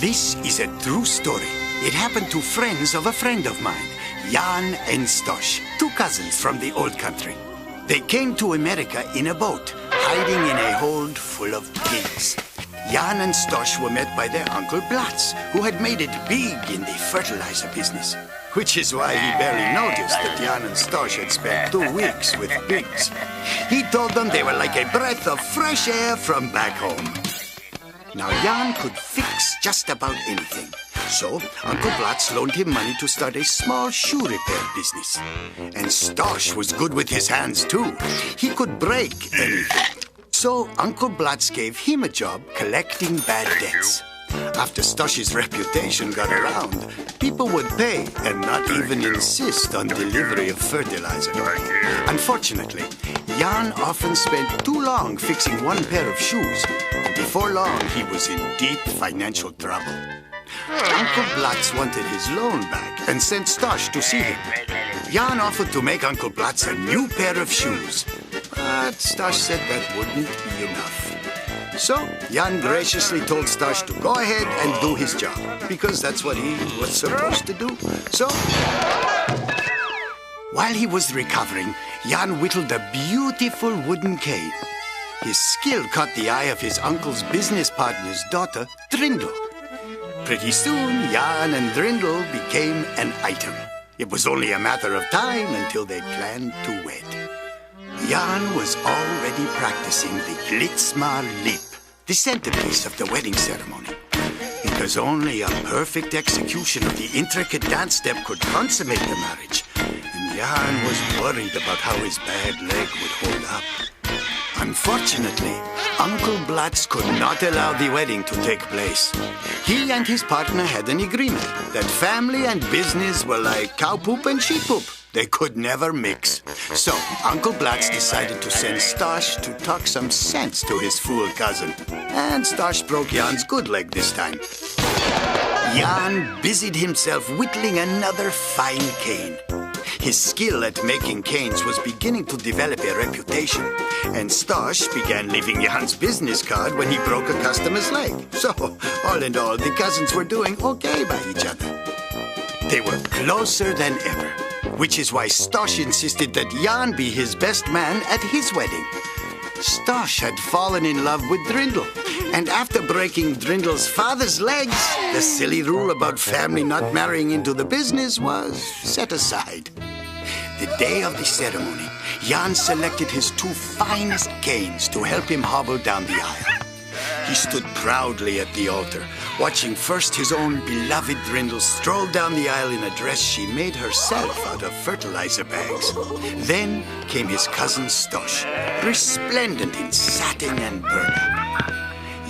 This is a true story. It happened to friends of a friend of mine, Jan and Stosh, two cousins from the old country. They came to America in a boat, hiding in a hold full of pigs. Jan and Stosh were met by their Uncle Blatz, who had made it big in the fertilizer business. Which is why he barely noticed that Jan and Stosh had spent 2 weeks with pigs. He told them they were like a breath of fresh air from back home. Now, Jan could fix just about anything. So, Uncle Blatz loaned him money to start a small shoe repair business. And Stosh was good with his hands, too. He could break anything. So, Uncle Blatz gave him a job collecting bad debts. After Stosh's reputation got around, people would pay and not even insist on delivery of fertilizer. Unfortunately, Jan often spent too long fixing one pair of shoes, and before long he was in deep financial trouble. Uncle Blatz wanted his loan back and sent Stosh to see him. Jan offered to make Uncle Blatz a new pair of shoes, but Stosh said that wouldn't be enough. So, Jan graciously told Stosh to go ahead and do his job, because that's what he was supposed to do. So, while he was recovering, Jan whittled a beautiful wooden cane. His skill caught the eye of his uncle's business partner's daughter, Drindle. Pretty soon, Jan and Drindle became an item. It was only a matter of time until they planned to wed. Jan was already practicing the Glitzmar Leap, the centerpiece of the wedding ceremony. Because only a perfect execution of the intricate dance step could consummate the marriage, and Jan was worried about how his bad leg would hold up. Unfortunately, Uncle Blatz could not allow the wedding to take place. He and his partner had an agreement that family and business were like cow poop and sheep poop. They could never mix. So, Uncle Blatz decided to send Stosh to talk some sense to his fool cousin. And Stosh broke Jan's good leg this time. Jan busied himself whittling another fine cane. His skill at making canes was beginning to develop a reputation, and Stosh began leaving Jan's business card when he broke a customer's leg. So, all in all, the cousins were doing okay by each other. They were closer than ever, which is why Stosh insisted that Jan be his best man at his wedding. Stosh had fallen in love with Drindle, and after breaking Drindle's father's legs, the silly rule about family not marrying into the business was set aside. The day of the ceremony, Jan selected his 2 finest canes to help him hobble down the aisle. He stood proudly at the altar, watching first his own beloved Drindle stroll down the aisle in a dress she made herself out of fertilizer bags. Then came his cousin Stosh, resplendent in satin and burlap.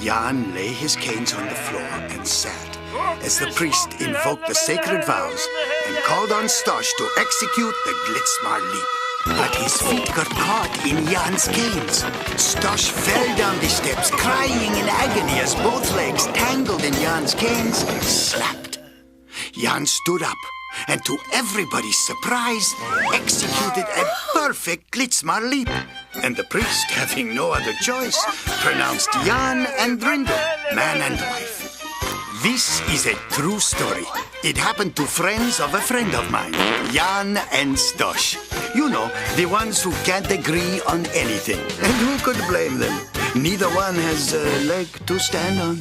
Jan lay his canes on the floor and sat as the priest invoked the sacred vows and called on Stosh to execute the Glitzmar Leap. But his feet got caught in Jan's canes. Stosh fell down the steps, crying in agony as both legs, tangled in Jan's canes, snapped. Jan stood up, and to everybody's surprise, executed a perfect Glitzmar Leap. And the priest, having no other choice, pronounced Jan and Drindle man and wife. This is a true story. It happened to friends of a friend of mine, Jan and Stosh. You know, the ones who can't agree on anything. And who could blame them? Neither one has a leg to stand on.